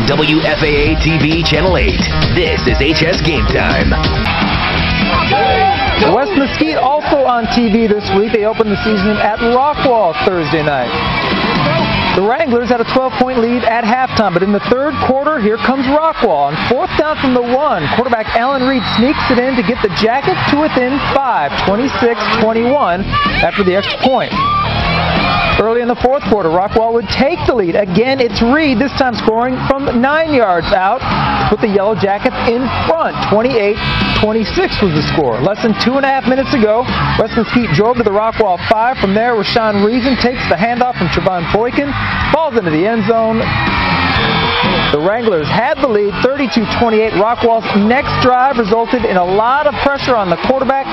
WFAA TV Channel 8. This is HS Game Time. West Mesquite also on TV this week. They opened the season at Rockwall Thursday night. The Wranglers had a 12-point lead at halftime, but in the third quarter, here comes Rockwall. On fourth down from the 1, quarterback Alan Reed sneaks it in to get the Jackets to within 5, 26-21 after the extra point. Early in the fourth quarter, Rockwall would take the lead. Again, it's Reed, this time scoring from 9 yards out to put the Yellow Jackets in front. 28-26 was the score. Less than 2.5 minutes ago, West Mesquite drove to the Rockwall 5. From there, Rashawn Reason takes the handoff from Trevone Boykin, falls into the end zone. The Wranglers had the lead, 32-28. Rockwall's next drive resulted in a lot of pressure on the quarterback.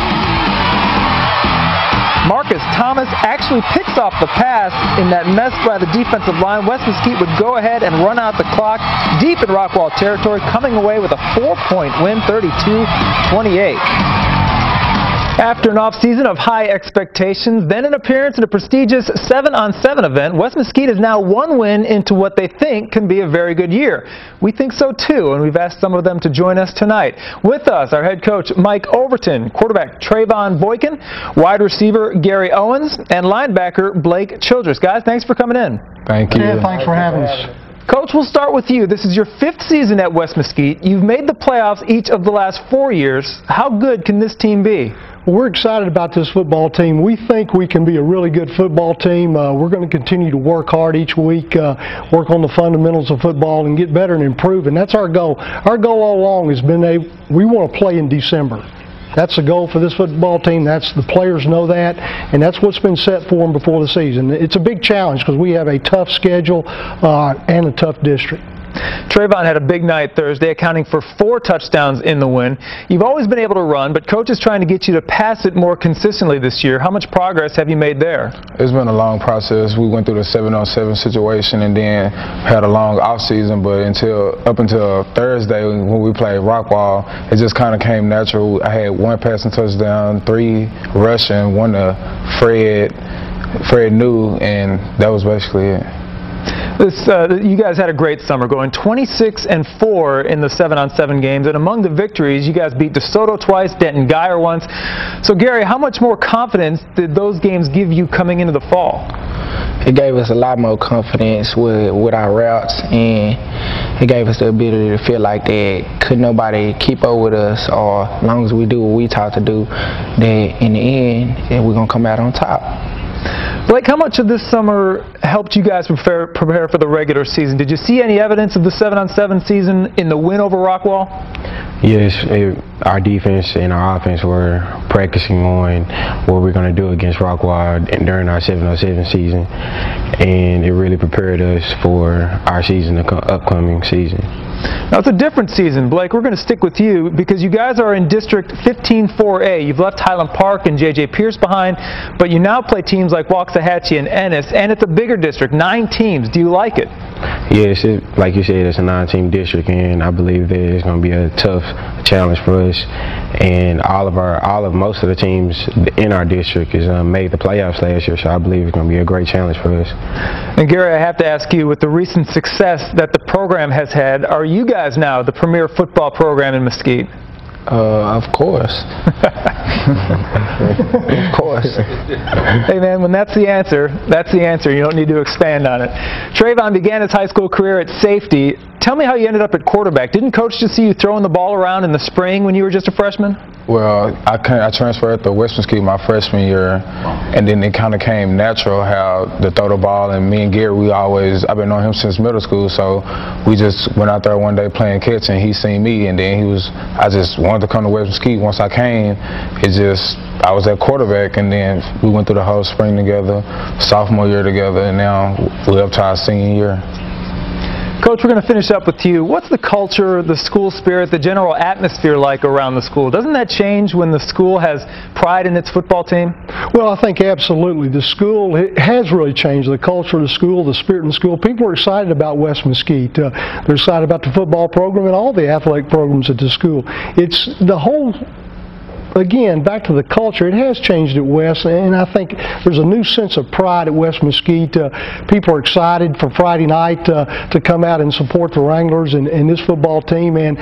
Marcus Thomas actually picks off the pass in that mess by the defensive line. West Mesquite would go ahead and run out the clock deep in Rockwall territory, coming away with a 4-point win, 32-28. After an off-season of high expectations, then an appearance in a prestigious 7-on-7 event, West Mesquite is now one win into what they think can be a very good year. We think so too, and we've asked some of them to join us tonight. With us, our head coach Mike Overton, quarterback Trevone Boykin, wide receiver Gary Owens, and linebacker Blake Childress. Guys, thanks for coming in. Thank you. Yeah, thanks for having us. Coach, we'll start with you. This is your 5th season at West Mesquite. You've made the playoffs each of the last 4 years. How good can this team be? Well, we're excited about this football team. We think we can be a really good football team. We're going to continue to work hard each week, work on the fundamentals of football and get better and improve, and that's our goal. Our goal all along has been we want to play in December. That's the goal for this football team. The players know that, and that's what's been set for them before the season. It's a big challenge because we have a tough schedule and a tough district. Trevone had a big night Thursday, accounting for 4 touchdowns in the win. You've always been able to run, but Coach is trying to get you to pass it more consistently this year. How much progress have you made there? It's been a long process. We went through the 7-on-7 situation and then had a long off season, but up until Thursday when we played Rockwall, it just kind of came natural. I had 1 passing touchdown, 3 rushing, 1 to Fred New, and that was basically it. You guys had a great summer, going 26-4 in the 7-on-7 games, and among the victories, you guys beat DeSoto twice, Denton Geyer once. So, Gary, how much more confidence did those games give you coming into the fall? It gave us a lot more confidence with our routes, and it gave us the ability to feel like that could nobody keep up with us, or as long as we do what we taught to do, that in the end, we're going to come out on top. Blake, how much of this summer helped you guys prepare for the regular season? Did you see any evidence of the 7-on-7 season in the win over Rockwall? Yes, our defense and our offense were practicing on what we're going to do against Rockwall during our 7-on-7 season, and it really prepared us for our upcoming season. Now, it's a different season. Blake, we're going to stick with you because you guys are in District 15-4A. You've left Highland Park and J.J. Pierce behind, but you now play teams like Waxahachie and Ennis, and it's a bigger district, 9 teams. Do you like it? Yes, like you said, it's a 9-team district, and I believe that it's going to be a tough challenge for us. And most of the teams in our district has made the playoffs last year, so I believe it's going to be a great challenge for us. And Gary, I have to ask you, with the recent success that the program has had, are you guys now the premier football program in Mesquite? Of course. Of course. Hey man, when that's the answer, that's the answer. You don't need to expand on it. Trevone began his high school career at safety. Tell me how you ended up at quarterback. Didn't Coach just see you throwing the ball around in the spring when you were just a freshman? Well, I transferred to West Mesquite my freshman year, and then it kind of came natural how to throw the ball. And me and Gary, I've been knowing him since middle school, so we just went out there one day playing catch, and he seen me, and then I just wanted to come to West Mesquite. Once I came, I was at quarterback, and then we went through the whole spring together, sophomore year together, and now we're up to our senior year. Coach, we're going to finish up with you. What's the culture, the school spirit, the general atmosphere like around the school? Doesn't that change when the school has pride in its football team? Well, I think absolutely. The school has really changed. The culture of the school, the spirit in the school. People are excited about West Mesquite. They're excited about the football program and all the athletic programs at the school. It's the whole again, back to the culture, it has changed at West, and I think there's a new sense of pride at West Mesquite. People are excited for Friday night to come out and support the Wranglers and this football team, and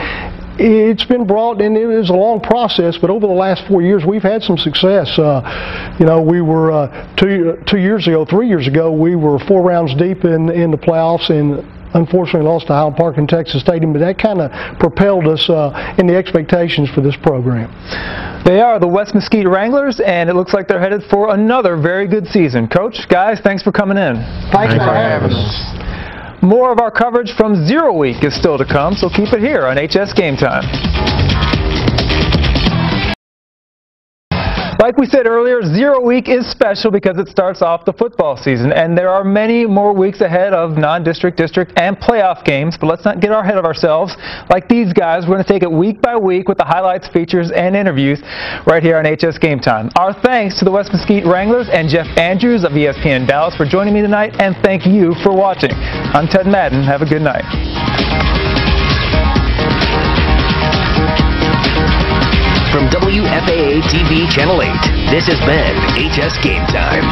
it's been brought, and it was a long process, but over the last 4 years, we've had some success. You know, we were 3 years ago, we were 4 rounds deep in the playoffs, and unfortunately lost to Highland Park and Texas Stadium, but that kind of propelled us in the expectations for this program. They are the West Mesquite Wranglers, and it looks like they're headed for another very good season. Coach, guys, thanks for coming in. Thanks for having us. More of our coverage from 0 Week is still to come, so keep it here on HS Game Time. Like we said earlier, 0 Week is special because it starts off the football season, and there are many more weeks ahead of non-district, district, and playoff games, but let's not get ahead of ourselves. Like these guys, we're going to take it week by week with the highlights, features, and interviews right here on HS Game Time. Our thanks to the West Mesquite Wranglers and Jeff Andrews of ESPN Dallas for joining me tonight, and thank you for watching. I'm Ted Madden. Have a good night. From WFAA TV Channel 8, this has been HS Game Time.